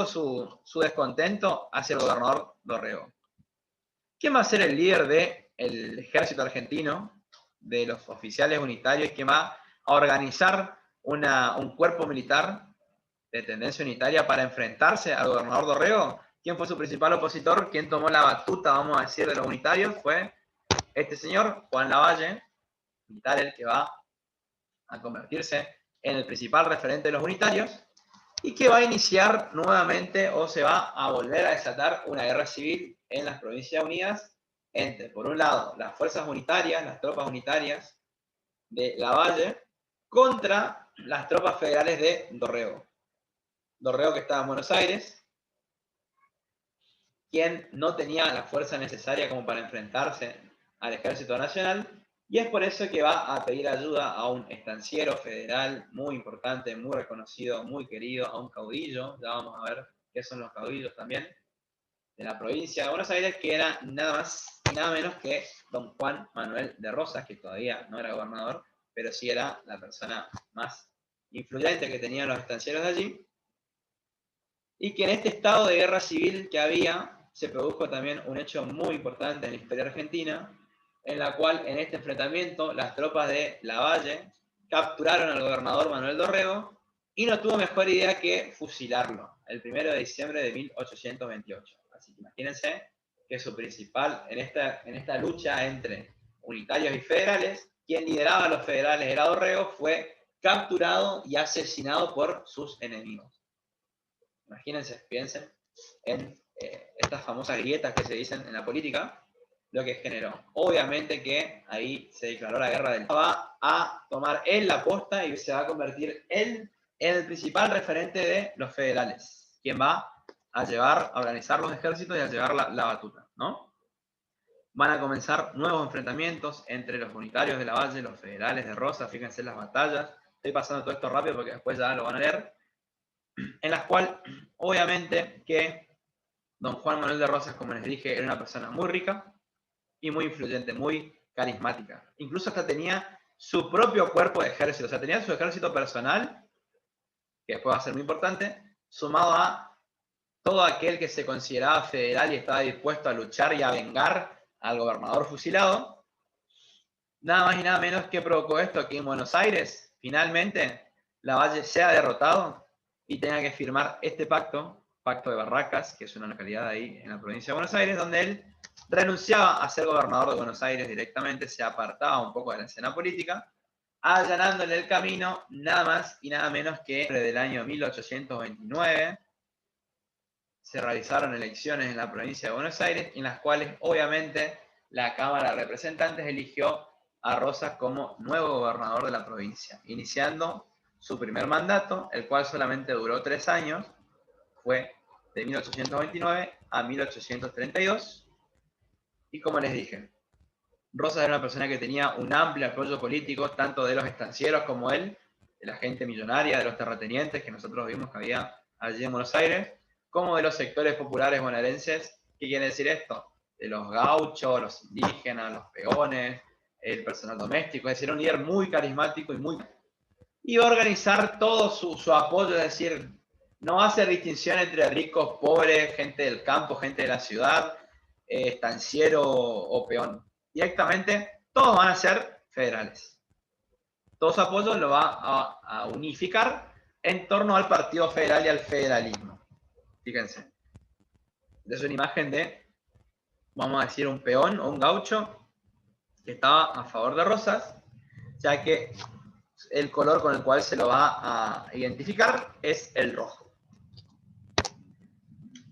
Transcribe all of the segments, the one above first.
su descontento hacia el gobernador Dorrego. ¿Quién va a ser el líder del ejército argentino, de los oficiales unitarios? ¿Quién va a organizar un cuerpo militar de tendencia unitaria para enfrentarse al gobernador Dorrego? ¿Quién fue su principal opositor? ¿Quién tomó la batuta, vamos a decir, de los unitarios? Fue este señor, Juan Lavalle, militar, el que va a convertirse en el principal referente de los unitarios, y que va a iniciar nuevamente o se va a volver a desatar una guerra civil en las Provincias Unidas entre, por un lado, las fuerzas unitarias, las tropas unitarias de Lavalle, contra las tropas federales de Dorrego. Dorrego, que estaba en Buenos Aires, quien no tenía la fuerza necesaria como para enfrentarse al Ejército Nacional, y es por eso que va a pedir ayuda a un estanciero federal muy importante, muy reconocido, muy querido, a un caudillo. Ya vamos a ver qué son los caudillos también, de la provincia de Buenos Aires, que era nada más y nada menos que don Juan Manuel de Rosas, que todavía no era gobernador, pero sí era la persona más influyente que tenían los estancieros de allí, y que en este estado de guerra civil que había, se produjo también un hecho muy importante en la historia argentina, en la cual en este enfrentamiento las tropas de Lavalle capturaron al gobernador Manuel Dorrego y no tuvo mejor idea que fusilarlo el 1 de diciembre de 1828. Así que imagínense que su principal, en esta lucha entre unitarios y federales, quien lideraba a los federales era Dorrego, fue capturado y asesinado por sus enemigos. Imagínense, piensen en estas famosas grietas que se dicen en la política, lo que generó. Obviamente que ahí se declaró la guerra del... Va a tomar él la posta y se va a convertir él en el principal referente de los federales, quien va a organizar los ejércitos y a llevar la batuta, ¿no? Van a comenzar nuevos enfrentamientos entre los unitarios de Lavalle y los federales de Rosas. Fíjense en las batallas. Estoy pasando todo esto rápido porque después ya lo van a leer. En las cuales, obviamente, que don Juan Manuel de Rosas, como les dije, era una persona muy rica y muy influyente, muy carismática. Incluso hasta tenía su propio cuerpo de ejército, o sea, tenía su ejército personal, que después va a ser muy importante, sumado a todo aquel que se consideraba federal y estaba dispuesto a luchar y a vengar al gobernador fusilado. Nada más y nada menos que provocó esto aquí en Buenos Aires. Finalmente, Lavalle sea derrotado y tenga que firmar este pacto de Barracas, que es una localidad ahí en la provincia de Buenos Aires, donde él renunciaba a ser gobernador de Buenos Aires directamente, se apartaba un poco de la escena política, allanándole el camino nada más y nada menos que del año 1829 se realizaron elecciones en la provincia de Buenos Aires, en las cuales obviamente la Cámara de Representantes eligió a Rosas como nuevo gobernador de la provincia, iniciando su primer mandato, el cual solamente duró 3 años, fue de 1829 a 1832, y como les dije, Rosas era una persona que tenía un amplio apoyo político, tanto de los estancieros como él, de la gente millonaria, de los terratenientes que nosotros vimos que había allí en Buenos Aires, como de los sectores populares bonaerenses. ¿Qué quiere decir esto? De los gauchos, los indígenas, los peones, el personal doméstico, es decir, un líder muy carismático y muy... Y va a organizar todo su apoyo, es decir, no va a hacer distinción entre ricos, pobres, gente del campo, gente de la ciudad, estanciero o peón. Directamente, todos van a ser federales. Todo su apoyo lo va a unificar en torno al Partido Federal y al federalismo. Fíjense. Es una imagen de, vamos a decir, un peón o un gaucho que estaba a favor de Rosas, ya que el color con el cual se lo va a identificar es el rojo.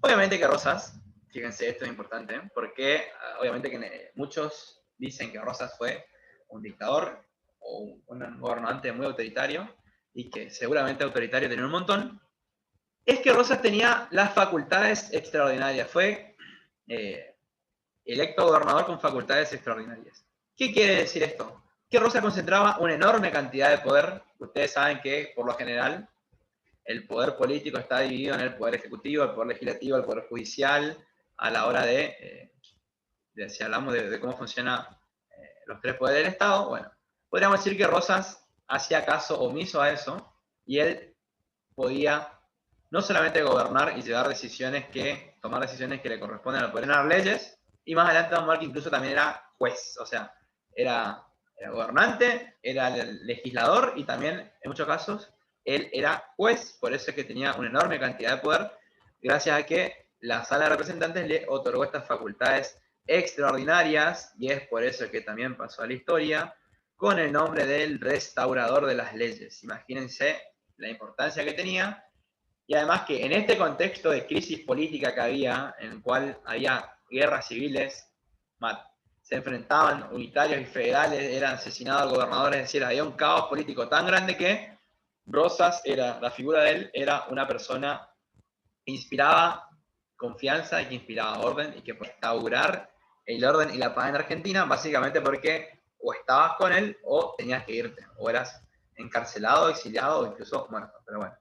Obviamente que Rosas, fíjense, esto es importante, porque obviamente que muchos dicen que Rosas fue un dictador o un gobernante muy autoritario, y que seguramente autoritario tenía un montón, es que Rosas tenía las facultades extraordinarias, fue electo gobernador con facultades extraordinarias. ¿Qué quiere decir esto? Que Rosas concentraba una enorme cantidad de poder. Ustedes saben que, por lo general, el poder político está dividido en el poder ejecutivo, el poder legislativo, el poder judicial, a la hora si hablamos de cómo funcionan los 3 poderes del Estado. Bueno, podríamos decir que Rosas hacía caso omiso a eso, y él podía no solamente gobernar y tomar decisiones que le corresponden al poder, generar leyes, y más adelante vamos a ver que incluso también era juez, o sea, era gobernante, era legislador y también, en muchos casos, él era juez, por eso es que tenía una enorme cantidad de poder, gracias a que la Sala de Representantes le otorgó estas facultades extraordinarias, y es por eso que también pasó a la historia con el nombre del restaurador de las leyes. Imagínense la importancia que tenía, y además que en este contexto de crisis política que había, en el cual había guerras civiles, se enfrentaban unitarios y federales, eran asesinados gobernadores, es decir, había un caos político tan grande que Rosas, la figura de él, era una persona que inspiraba confianza y que inspiraba orden y que podía instaurar el orden y la paz en Argentina, básicamente porque o estabas con él o tenías que irte, o eras encarcelado, exiliado o incluso muerto. Pero bueno,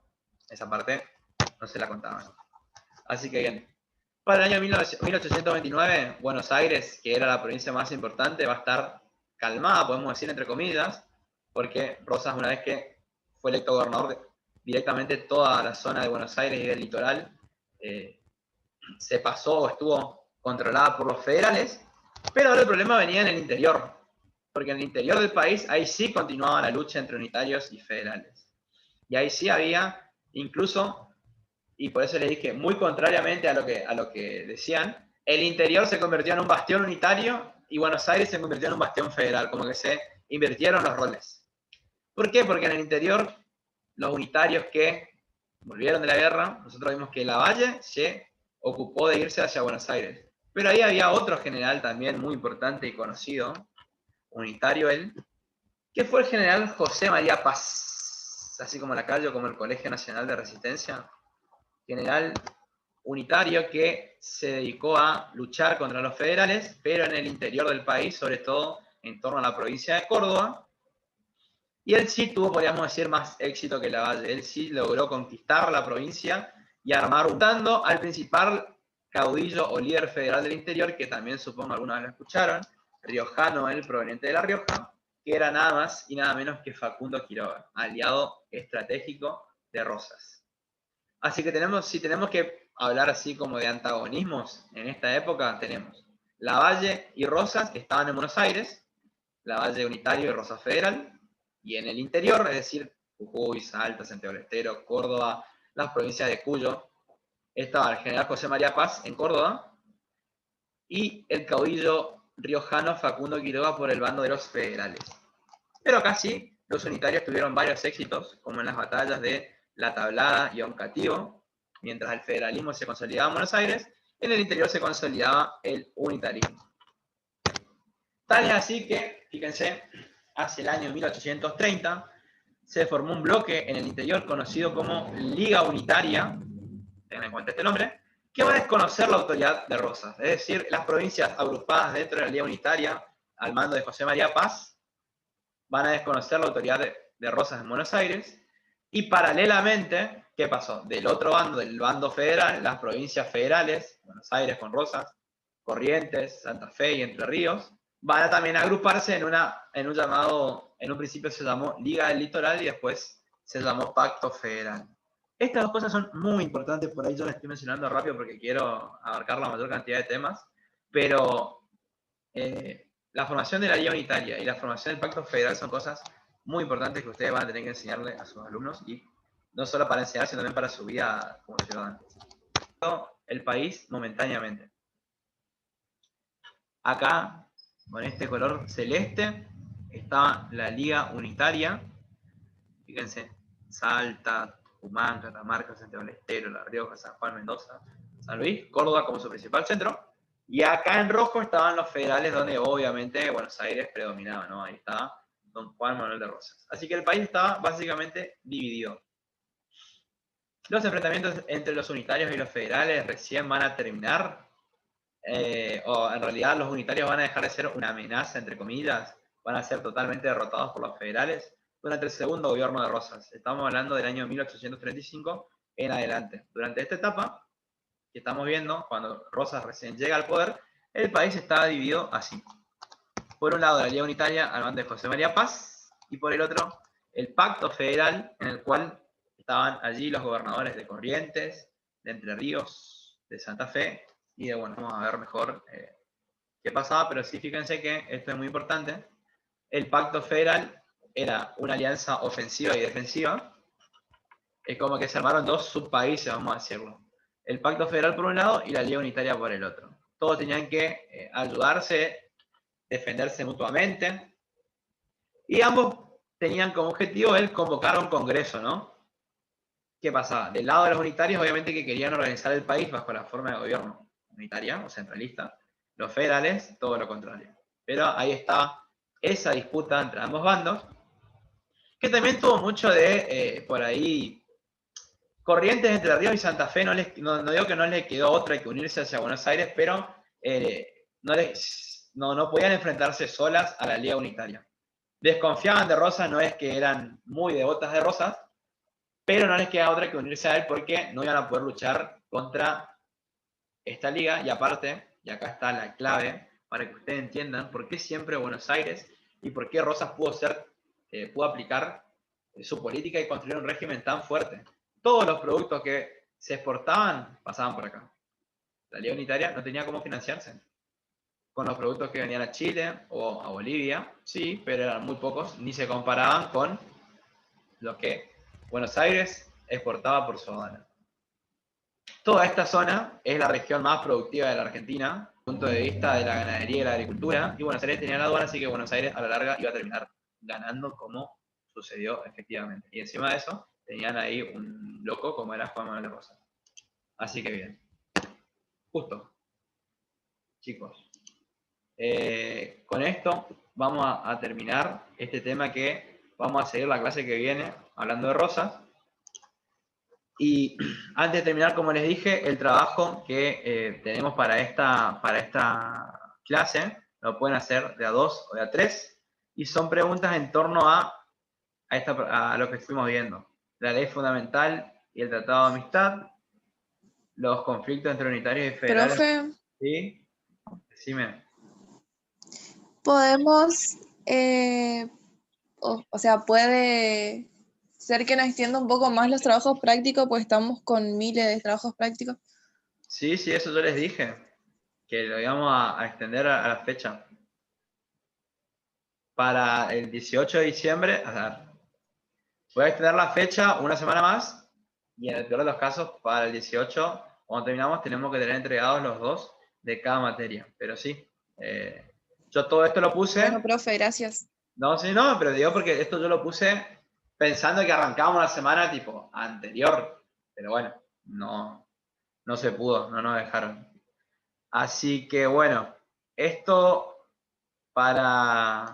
esa parte no se la contaban. Así que bien. Para el año 1829, Buenos Aires, que era la provincia más importante, va a estar calmada, podemos decir entre comillas, porque Rosas, una vez que fue electo gobernador, directamente toda la zona de Buenos Aires y del litoral se pasó o estuvo controlada por los federales, pero ahora el problema venía en el interior, porque en el interior del país ahí sí continuaba la lucha entre unitarios y federales. Y ahí sí había incluso, y por eso les dije, muy contrariamente a lo que decían, el interior se convirtió en un bastión unitario y Buenos Aires se convirtió en un bastión federal, como que se invirtieron los roles. ¿Por qué? Porque en el interior, los unitarios que volvieron de la guerra, nosotros vimos que Lavalle se ocupó de irse hacia Buenos Aires. Pero ahí había otro general también muy importante y conocido, unitario él, que fue el general José María Paz, así como la calle, como el Colegio Nacional de Resistencia, general unitario que se dedicó a luchar contra los federales, pero en el interior del país, sobre todo en torno a la provincia de Córdoba. Y él sí tuvo, podríamos decir, más éxito que Lavalle. Él sí logró conquistar la provincia y armar, juntando al principal caudillo o líder federal del interior, que también supongo alguna vez lo escucharon, riojano, él proveniente de La Rioja, que era nada más y nada menos que Facundo Quiroga, aliado estratégico de Rosas. Así que si tenemos que hablar así como de antagonismos en esta época, tenemos Lavalle y Rosas, que estaban en Buenos Aires, Lavalle unitario y Rosas federal, y en el interior, es decir, Jujuy, Salta, Santiago del Estero, Córdoba, las provincias de Cuyo, estaba el general José María Paz en Córdoba, y el caudillo riojano Facundo Quiroga por el bando de los federales. Pero acá sí, los unitarios tuvieron varios éxitos, como en las batallas de La Tablada y Oncativo, mientras el federalismo se consolidaba en Buenos Aires, en el interior se consolidaba el unitarismo. Tal es así que, fíjense, hacia el año 1830 se formó un bloque en el interior conocido como Liga Unitaria, tengan en cuenta este nombre, que va a desconocer la autoridad de Rosas, es decir, las provincias agrupadas dentro de la Liga Unitaria al mando de José María Paz van a desconocer la autoridad de Rosas en Buenos Aires, y paralelamente, ¿qué pasó? Del otro bando, del bando federal, las provincias federales, Buenos Aires con Rosas, Corrientes, Santa Fe y Entre Ríos, van a también agruparse en un principio se llamó Liga del Litoral y después se llamó Pacto Federal. Estas dos cosas son muy importantes, por ahí yo las estoy mencionando rápido porque quiero abarcar la mayor cantidad de temas, pero la formación de la Liga Unitaria y la formación del Pacto Federal son cosas muy importantes que ustedes van a tener que enseñarle a sus alumnos, y no solo para enseñar, sino también para su vida como ciudadanos. El país momentáneamente. Acá, con este color celeste, está la Liga Unitaria. Fíjense, Salta, Tucumán, Catamarca, Santiago del Estero, La Rioja, San Juan, Mendoza, San Luis, Córdoba como su principal centro. Y acá en rojo estaban los federales, donde obviamente Buenos Aires predominaba, ¿no? Ahí estaba don Juan Manuel de Rosas. Así que el país estaba básicamente dividido. Los enfrentamientos entre los unitarios y los federales recién van a terminar, o en realidad los unitarios van a dejar de ser una amenaza, entre comillas, van a ser totalmente derrotados por los federales durante el segundo gobierno de Rosas. Estamos hablando del año 1835 en adelante. Durante esta etapa que estamos viendo, cuando Rosas recién llega al poder, el país estaba dividido así. Por un lado, la Liga Unitaria al mando de José María Paz, y por el otro, el Pacto Federal, en el cual estaban allí los gobernadores de Corrientes, de Entre Ríos, de Santa Fe, y de, bueno, vamos a ver mejor qué pasaba, pero sí fíjense que esto es muy importante. El pacto federal era una alianza ofensiva y defensiva. Es como que se armaron dos subpaíses, vamos a decirlo. El pacto federal por un lado y la Liga Unitaria por el otro. Todos tenían que ayudarse, defenderse mutuamente, y ambos tenían como objetivo el convocar a un congreso, ¿no? ¿Qué pasaba? Del lado de los unitarios, obviamente que querían organizar el país bajo la forma de gobierno unitaria o centralista. Los federales, todo lo contrario. Pero ahí está esa disputa entre ambos bandos, que también tuvo mucho de, por ahí, Corrientes, Entre Ríos y Santa Fe. No digo que no les quedó otra que unirse hacia Buenos Aires, pero no podían enfrentarse solas a la Liga Unitaria. Desconfiaban de Rosas, no es que eran muy devotas de Rosas, pero no les queda otra que unirse a él porque no iban a poder luchar contra esta liga. Y aparte, y acá está la clave para que ustedes entiendan por qué siempre Buenos Aires y por qué Rosas pudo aplicar su política y construir un régimen tan fuerte. Todos los productos que se exportaban pasaban por acá. La Liga Unitaria no tenía cómo financiarse con los productos que venían a Chile o a Bolivia, sí, pero eran muy pocos, ni se comparaban con lo que Buenos Aires exportaba por su aduana. Toda esta zona es la región más productiva de la Argentina, desde el punto de vista de la ganadería y la agricultura, y Buenos Aires tenía la aduana, así que Buenos Aires a la larga iba a terminar ganando como sucedió efectivamente. Y encima de eso, tenían ahí un loco como era Juan Manuel de Rosas. Así que bien. Justo. Chicos. Con esto vamos a terminar este tema, que vamos a seguir la clase que viene hablando de Rosas. Y antes de terminar, como les dije, el trabajo que tenemos para esta clase lo pueden hacer de a 2 o de a 3, y son preguntas en torno a lo que estuvimos viendo: la ley fundamental y el tratado de amistad, los conflictos entre unitarios y federales. Profe, ¿Sí? Decime. podemos, o sea, puede ser que nos extienda un poco más los trabajos prácticos, pues estamos con miles de trabajos prácticos. Sí, eso yo les dije, que lo íbamos a extender a la fecha. Para el 18 de diciembre, a ver, voy a extender la fecha una semana más, y en el peor de los casos, para el 18, cuando terminamos, tenemos que tener entregados los 2 de cada materia. Pero sí, yo todo esto lo puse. Bueno, profe, gracias. No, sí, no, pero digo porque esto yo lo puse pensando que arrancábamos la semana tipo anterior. Pero bueno, no se pudo, no nos dejaron. Así que bueno, esto para